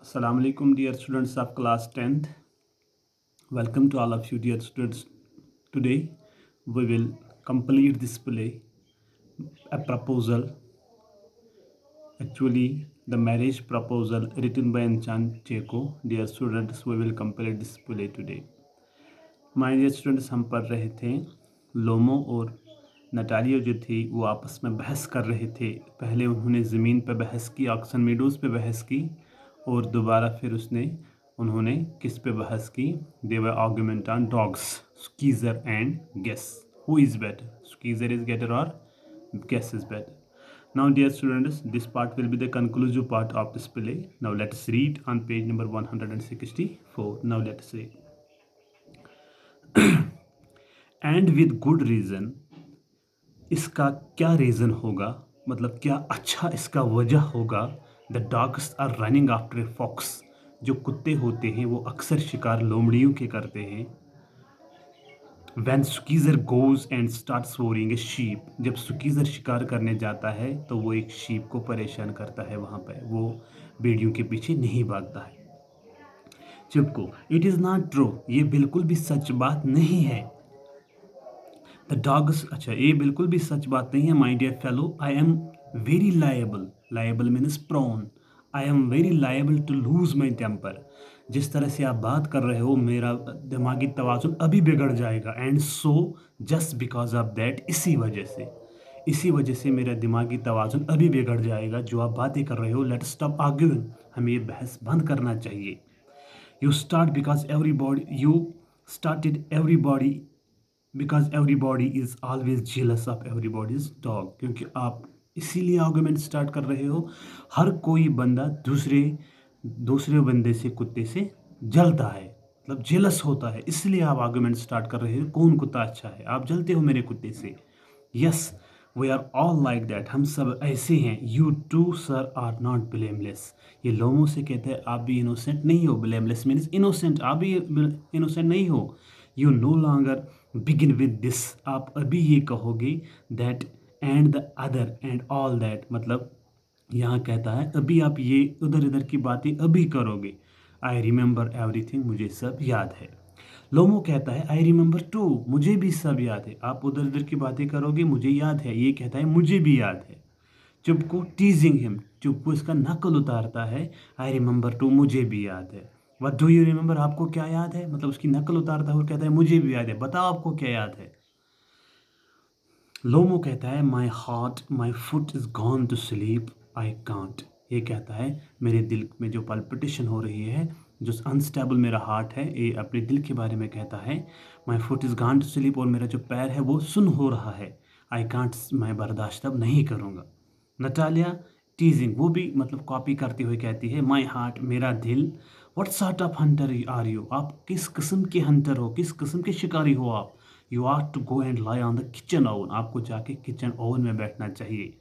Assalamu alaikum, dear students of class 10th. Welcome to all of you, dear students. Today we will complete this play, a proposal, actually the marriage proposal written by Anchan Cheko. Dear students, we will complete this play today. My dear students, हम पढ़ रहे थे लोमो और नटालियो जो थी वो आपस में बहस कर रहे थे। पहले उन्होंने ज़मीन पर बहस की, ऑक्सन मीडोज़ पे बहस की, और दोबारा फिर उन्होंने किस पे बहस की? They were argument on dogs, Squeezer and Guess, who is better, Squeezer is better or Guess is better. Now dear students, this part will be the conclusive part of this play. Now let us read on page number 164. Now let us read. And with good reason, इसका क्या reason होगा, मतलब क्या अच्छा इसका वजह होगा. The dogs are running after a fox, जो कुत्ते होते हैं वो अक्सर शिकार लोमड़ियों के करते हैं. When Squeezer goes and start soaring a sheep, जब सुकीज़र शिकार करने जाता है तो वो एक शीप को परेशान करता है. वहाँ पर वो भेड़ियों के पीछे नहीं भागता है. चिपको, इट इज़ नॉट ट्रू, ये बिल्कुल भी सच बात नहीं है. द डॉग्स, अच्छा ये बिल्कुल भी सच बात नहीं है. My dear fellow, I am very liable, liable means prone, I am very liable to lose my temper. जिस तरह से आप बात कर रहे हो मेरा दिमागी तवाज़ुन अभी बिगड़ जाएगा. And so just because of that, इसी वजह से मेरा दिमागी तवाज़ुन अभी बिगड़ जाएगा. जो आप बातें कर रहे हो, लेट स्टॉप आर्ग्यूइंग, हमें ये बहस बंद करना चाहिए. You start because everybody, you started everybody because everybody is always jealous of everybody's dog, क्योंकि आप इसीलिए आर्गूमेंट स्टार्ट कर रहे हो. हर कोई बंदा दूसरे बंदे से, कुत्ते से जलता है, मतलब जेलस होता है, इसलिए आप आर्गूमेंट स्टार्ट कर रहे हो. कौन कुत्ता अच्छा है, आप जलते हो मेरे कुत्ते से. Yes, we are all like that, हम सब ऐसे हैं. You too sir are not blameless, ये लोमो से कहते हैं आप भी इनोसेंट नहीं हो. ब्लेमलेस मीन्स इनोसेंट, आप भी इनोसेंट नहीं हो. You know longer begin with this, आप अभी ये कहोगे that and the other and all that, मतलब यहाँ कहता है अभी आप ये उधर इधर की बातें अभी करोगे. आई रिमेंबर एवरीथिंग, मुझे सब याद है. लोमो कहता है आई रिमेंबर टू, मुझे भी सब याद है. आप उधर इधर की बातें करोगे, मुझे याद है. ये कहता है मुझे भी याद है. चुपको टीजिंग हिम, चुपको इसका नकल उतारता है. आई रिमेंबर टू, मुझे भी याद है. व्हाट डू यू रिमेंबर, आपको क्या याद है, मतलब उसकी नकल उतारता है और कहता है मुझे भी याद है. बताओ आपको क्या याद है. लोमो कहता है my heart, my foot is gone to sleep, I can't. ये कहता है मेरे दिल में जो पल्पिटेशन हो रही है, जो अनस्टेबल मेरा हार्ट है, ये अपने दिल के बारे में कहता है. My foot is gone to sleep, और मेरा जो पैर है वो सुन हो रहा है. आई कांट, मैं बर्दाश्त अब नहीं करूँगा. नटालिया टीजिंग, वो भी मतलब कॉपी करते हुए कहती है माई हार्ट, मेरा दिल. What sort of hunter are you, आप किस किस्म के हंटर हो, किस किस्म के शिकारी हो आप. You are to go and lie on the kitchen oven, आपको जाके किचन ओवन में बैठना चाहिए.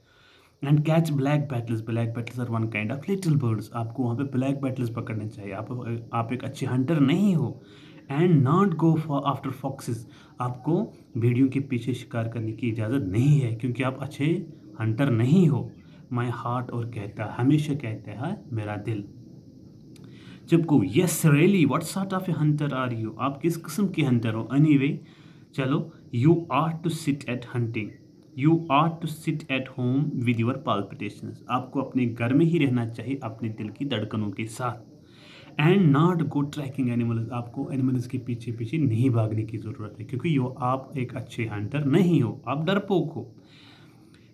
And catch black beetles, black beetles are one kind of little birds, आपको वहाँ पे ब्लैक बैटल्स पकड़ने चाहिए. आप एक अच्छे हंटर नहीं हो. And not go for after foxes, आपको भेड़ियों के पीछे शिकार करने की इजाज़त नहीं है, क्योंकि आप अच्छे हंटर नहीं हो. माई हार्ट, और कहता है, हमेशा कहता है मेरा दिल. Chubukov yes really, what sort of a hunter are you, आप किस किस्म के हंटर हो. एनीवे, चलो, you are to sit at hunting, you are to sit at home with your palpitations, आपको अपने घर में ही रहना चाहिए अपने दिल की धड़कनों के साथ. And not go tracking animals, आपको एनिमल्स के पीछे पीछे नहीं भागने की ज़रूरत है, क्योंकि आप एक अच्छे हंटर नहीं हो, आप डरपोक हो.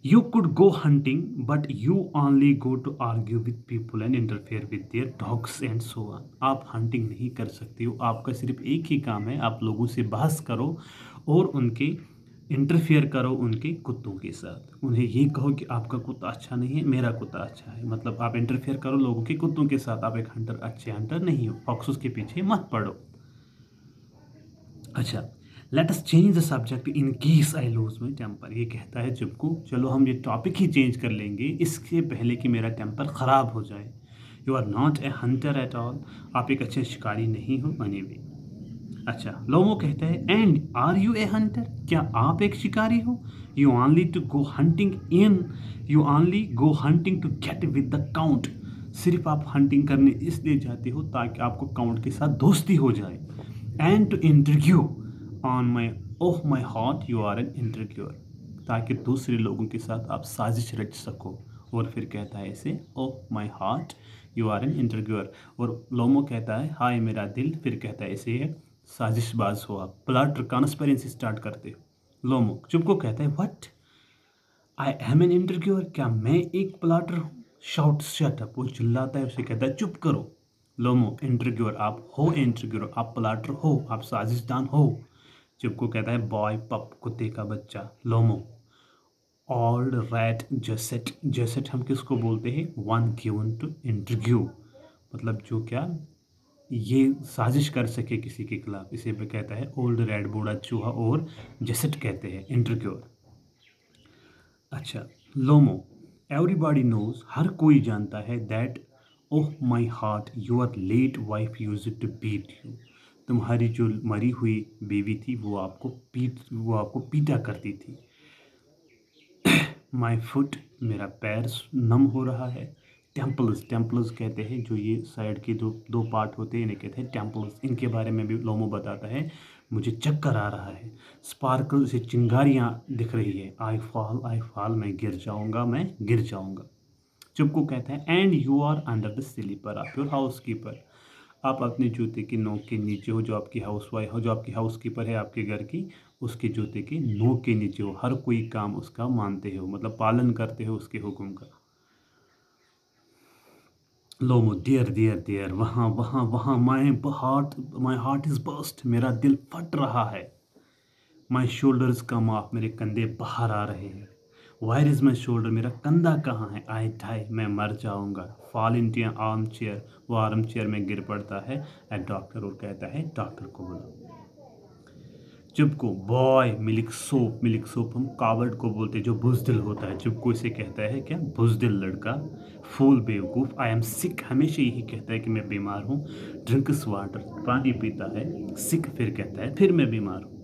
You could go hunting, but you only go to argue with people and interfere with their dogs and so on. आप हंटिंग नहीं कर सकते हो, आपका सिर्फ एक ही काम है, आप लोगों से बहस करो और उनके इंटरफेयर करो उनके कुत्तों के साथ. उन्हें ये कहो कि आपका कुत्ता अच्छा नहीं है, मेरा कुत्ता अच्छा है, मतलब आप इंटरफेयर करो लोगों के कुत्तों के साथ. आप एक हंटर, अच्छे हंटर नहीं हो. फॉक्सों के पीछे मत पड़ो. अच्छा, let us change the subject in case I lose my temper, ये कहता है चिपको चलो हम ये टॉपिक ही चेंज कर लेंगे इसके पहले कि मेरा टेम्पर ख़राब हो जाए. You are not a hunter at all, आप एक अच्छे शिकारी नहीं हो. एनीवे, अच्छा, लोमो कहता है and are you a hunter, क्या आप एक शिकारी हो. You only to go hunting in, you only go hunting to get with the count, सिर्फ आप हंटिंग करने इसलिए जाते हो ताकि आपको काउंट के साथ दोस्ती हो जाए। And to interview on my oh my heart you are an interviewer, ताकि दूसरे लोगों के साथ आप साजिश रच सको। और फिर कहता है इसे oh my heart you are an interviewer. और लोमो कहता है हाय मेरा दिल, फिर कहता है इसे एक साजिशबाज हो आप, प्लाटर कॉन्स्पिरेंसी स्टार्ट करते हो। लोमो चुप को कहता है what, I am an interviewer, क्या मैं एक प्लाटर हूँ? शाउट शट अप, वो चिल्लाता है, उसे कहता है चुप करो। लोमो इंटरव्यूअर आप हो, इंटरव्यूअर आप प्लाटर हो, आप साजिशदान हो। चुप को कहता है बॉय पप, कुत्ते का बच्चा। लोमो ऑल्ड रैट जसेट, जसेट हम किसको बोलते हैं? वन गिवन टू इंटरव्यू, मतलब जो क्या ये साजिश कर सके किसी के खिलाफ, इसे भी कहता है ओल्ड रैट, बूढ़ा चूहा, और जसेट कहते हैं इंटरव्यूअर। अच्छा, लोमो एवरीबॉडी नोज, हर कोई जानता है that oh my heart your late wife used to beat you, तुम्हारी जो मरी हुई बीवी थी वो आपको पीटा करती थी। माई फुट, मेरा पैर नम हो रहा है। टेम्पल्स, टेम्पल्स कहते हैं जो ये साइड के दो दो पार्ट होते हैं, इन्हें कहते हैं टेम्पल्स। इनके बारे में भी लोमो बताता है मुझे चक्कर आ रहा है। स्पार्कल से चिंगारियाँ दिख रही है। आई फॉल, मैं गिर जाऊंगा, मैं गिर जाऊंगा। चुप को कहता है and you are under the slipper of your housekeeper, आप अपने जूते की नोक के नीचे हो, जो आपकी हाउस वाइफ हो, जो आपकी हाउस कीपर है आपके घर की, उसके जूते के नोक के नीचे हो, हर कोई काम उसका मानते हो, मतलब पालन करते हो उसके हुक्म का। लोमो डियर डियर डियर, वहाँ वहाँ वहाँ, माई हार्ट इज बर्स्ट, मेरा दिल फट रहा है। माई शोल्डर्स कम ऑफ, मेरे कंधे बाहर आ रहे हैं। वायर इज़ माई शोल्डर, मेरा कंधा कहाँ है? आई डाई, मैं मर जाऊंगा। Fall into armchair, वो आर्म चेयर में गिर पड़ता है। एट डॉक्टर, और कहता है डॉक्टर को बुलाओ। चुप को बॉय मिल्क सोप हम कावर्ड को बोलते हैं जो बुजदिल होता है। चुप को इसे कहता है क्या? बुजदिल लड़का, फूल बेवकूफ़। आई एम सिक, हमेशा यही कहता है कि मैं बीमार हूँ। ड्रिंक्स वाटर, पानी पीता है। सिक, फिर कहता है फिर मैं बीमार हूँ।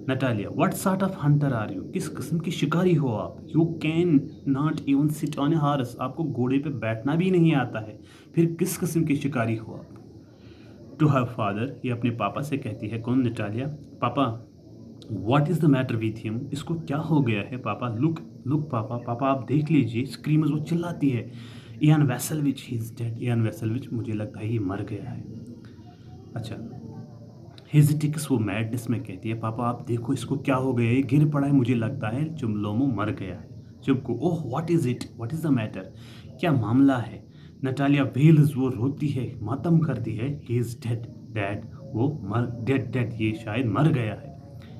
Natalia what sort of hunter are you, किस किस्म की शिकारी हो आप? You can not even sit on a horse, आपको घोड़े पे बैठना भी नहीं आता है, फिर किस किस्म की शिकारी हो आप? टू हर फादर, ये अपने पापा से कहती है। कौन? नटालिया। पापा what is the matter with him, इसको क्या हो गया है पापा? लुक लुक पापा, पापा आप देख लीजिए। स्क्रीमर्स, वो चिल्लाती है Ivan Vassilevitch he is dead, Ivan Vassilevitch मुझे लगता है ये मर गया है। अच्छा, हेजिटिक्स, वो मैडनेस में कहती है पापा आप देखो इसको क्या हो गया है, गिर पड़ा है, मुझे लगता है चुमलोमो मर गया है। चुप को oh what is it, what is the matter, क्या मामला है? नटालिया वेल्स, वो रोती है, मातम करती है। ही इज़ डेड, डैड, वो मर, डेड डेड, ये शायद मर गया है।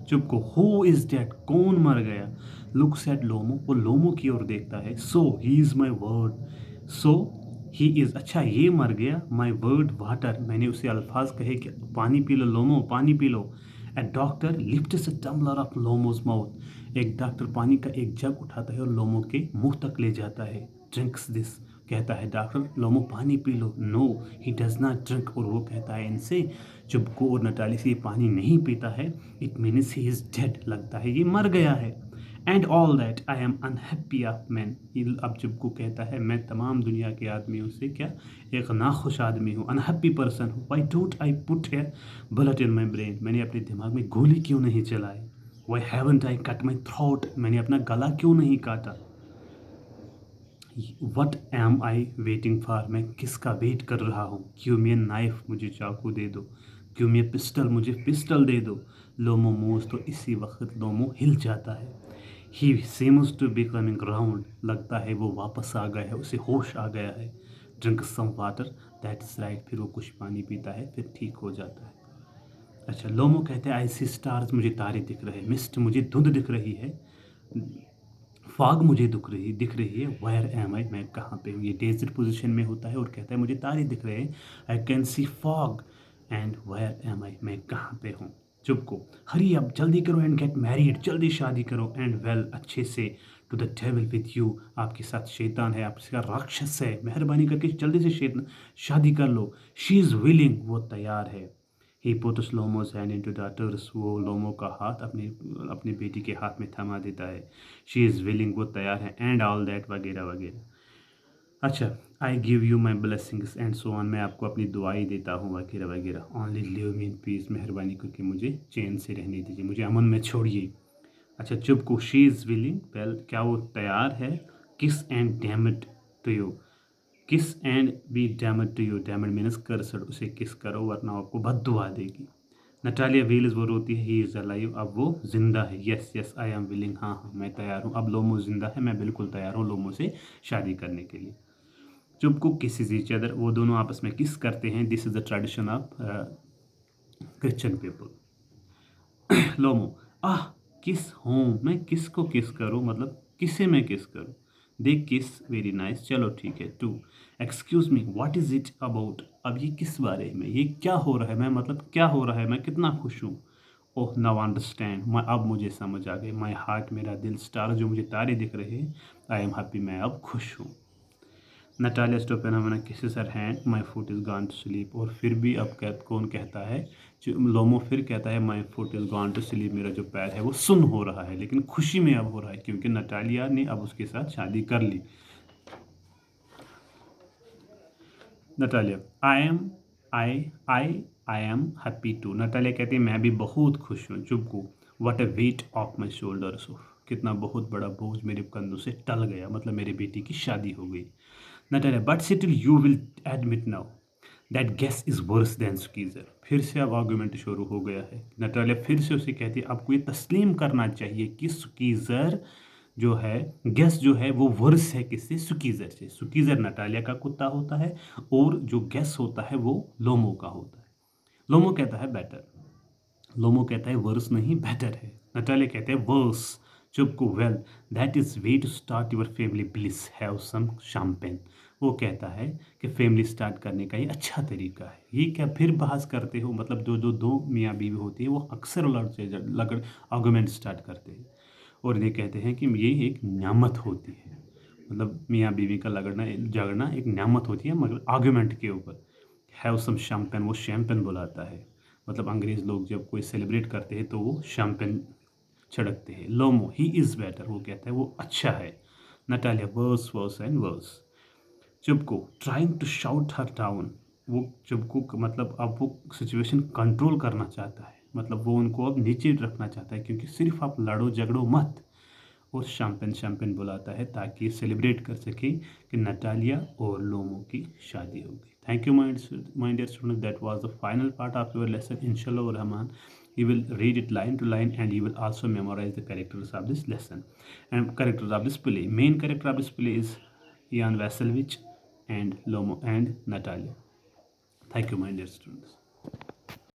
चुप को हु इज़ डेड, कौन मर गया? लुक्स एट लोमो, वो लोमो की ओर देखता है। So he is my word, so he is, अच्छा ये मर गया। माई वर्ड वाटर, मैंने उसे अल्फाज कहे कि पानी पी लो लोमो, पानी पी लो। A doctor lifts a tumbler of Lomov's mouth, एक डॉक्टर पानी का एक जग उठाता है और लोमो के मुंह तक ले जाता है। ड्रिंक्स दिस, कहता है डॉक्टर लोमो पानी पी लो। No he does not drink, और वो कहता है इनसे चुपको और नटाली से ये पानी नहीं पीता है, it means he is dead, लगता है ये मर गया है। And all that I am unhappy of man, अब जब को कहता है मैं तमाम दुनिया के आदमियों से क्या एक नाखुश आदमी हूँ, अनहैप्पी पर्सन हूँ। Why don't I put a bullet in my brain, मैंने अपने दिमाग में गोली क्यों नहीं चलाई? Why haven't I cut my throat, मैंने अपना गला क्यों नहीं काटा? What am I waiting for, मैं किसका वेट कर रहा हूँ? क्यों मैं नाइफ, मुझे चाकू दे दो। क्यों मैं पिस्टल, मुझे पिस्टल दे दो। लोमो मूव्स, तो इसी वक्त लोमो हिल जाता है। He seems to be coming round, लगता है वो वापस आ गया है, उसे होश आ गया है। Drink some water, that is right, फिर वो कुछ पानी पीता है, फिर ठीक हो जाता है। अच्छा, लोमो कहते हैं आई सी स्टार्स, मुझे तारे दिख रहे हैं। मिस्ट, मुझे धुंध दिख रही है। फॉग, मुझे दिख रही है। वायर एम आई, मैं कहाँ पे हूँ? ये डेजर्ट पोजीशन में होता है और कहता है मुझे तारे दिख रहे हैं। I can see fog and where am I, मैं कहाँ पे हूँ? चुप को हरी अब जल्दी करो एंड गेट मैरिड, जल्दी शादी करो। एंड वेल, अच्छे से। To the devil with you, आपके साथ शैतान है, आपके साथ राक्षस है, मेहरबानी करके जल्दी से शैतान शादी कर लो। शी इज़ विलिंग, वो तैयार है। He puts Lomov's hand into daughter's, वो लोमो का हाथ अपनी अपनी बेटी के हाथ में थमा देता है। शी इज़ विलिंग, वो तैयार है। एंड ऑल दैट, वगैरह वगैरह। अच्छा, I give you my blessings and so on, मैं आपको अपनी दुआई देता हूँ वगैरह वगैरह। Only live me in peace, मेहरबानी करके मुझे चैन से रहने दीजिए, मुझे अमन में छोड़िए। अच्छा, चुप को, शी इज़ विलिंग, वेल क्या वो तैयार है? Kiss and damned to you, kiss and be damned to you, damned means कर सर, उसे किस करो वरना आपको बद्दुआ देगी। नटालिया व्हील्स, वो रोती है, ही इज़ अलाइव, अब वो जिंदा है। Yes yes I am willing, हाँ हाँ मैं तैयार हूँ, अब लोमो जिंदा है, मैं बिल्कुल तैयार हूँ लोमो से शादी करने के लिए। चुप को, किस ईच अदर, वो दोनों आपस में किस करते हैं, this is the tradition of Christian people. Lomov, ah किस हूँ मैं, किसको किस करूँ, मतलब किसे मैं किस करूँ। दे किस, वेरी नाइस, चलो ठीक है। Too, excuse me what is it about, अब ये किस बारे में, ये क्या हो रहा है, मैं मतलब क्या हो रहा है, मैं कितना खुश हूँ। ओह नाउ अंडरस्टैंड, मैं अब मुझे समझ आ गई, माई हार्ट, मेरा दिल, स्टार जो मुझे तारे दिख रहे हैं, आई एम हैप्पी, मैं अब खुश हूँ। Natalia Stepanovna kisses her hand, my foot is gone to sleep, और फिर भी अब कौन कहता है, लोमो फिर कहता है my foot is gone to sleep, मेरा जो पैर है वो सुन हो रहा है, लेकिन खुशी में अब हो रहा है क्योंकि नटालिया ने अब उसके साथ शादी कर ली। Natalia, I I I am happy too, Natalia कहती है मैं भी बहुत खुश हूँ। Chubukov, what a weight off my shoulders, कितना बहुत बड़ा बोझ मेरे कंधों से टल गया, मतलब मेरी बेटी की शादी हो गई। Natalia, but still you will admit now that Guess is worse than Squeezer, फिर से अब आर्गूमेंट शुरू हो गया है। नटालिया फिर से उसे कहती है आपको ये तस्लीम करना चाहिए कि सुकीजर जो है, गेस जो है वो वर्स है किससे, सुकीजर से। सुकीजर नटालिया का कुत्ता होता है और जो गेस होता है वो लोमो का होता है। लोमो कहता है बेटर, लोमो कहता है वर्स नहीं बेटर है। नटालिया कहते हैं worse. Chubukov, well that is way to start your family bliss, have some champagne, वो कहता है कि फैमिली स्टार्ट करने का ये अच्छा तरीका है। ये क्या फिर बहस करते हो, मतलब जो जो दो मियाँ बीवी होती है वो अक्सर लड़ आर्गूमेंट स्टार्ट करते हैं और ये कहते हैं कि ये एक न्यामत होती है, मतलब मियाँ बीवी का लगना झगड़ना एक न्यामत होती है मगर आर्गूमेंट के ऊपर। हैव सम शैम्पेन, वो शैम्पेन बुलाता है, मतलब अंग्रेज़ लोग जब कोई सेलिब्रेट करते हैं तो वो शैम्पेन छिड़कते हैं। लोमो, ही इज़ बेटर, वो कहता है वो अच्छा है। Natalia, worse worse and worse. Chubukov, trying to shout her down, वो चुपको मतलब अब वो सिचुएशन कंट्रोल करना चाहता है, मतलब वो उनको अब नीचे रखना चाहता है क्योंकि सिर्फ आप लड़ो झगड़ो मत। और शैम्पेन शैम्पेन बुलाता है ताकि सेलिब्रेट कर सके कि नटालिया और लोमो की शादी हो गई। Thank you my dear student, that was the final part of your lesson. इंशाल्लाह Rahman you will read it line to line and you will also memorize the characters of this lesson and characters of this play. Main character of this play is Ian Vasilevich and Lomo and Natalia. Thank you my dear students.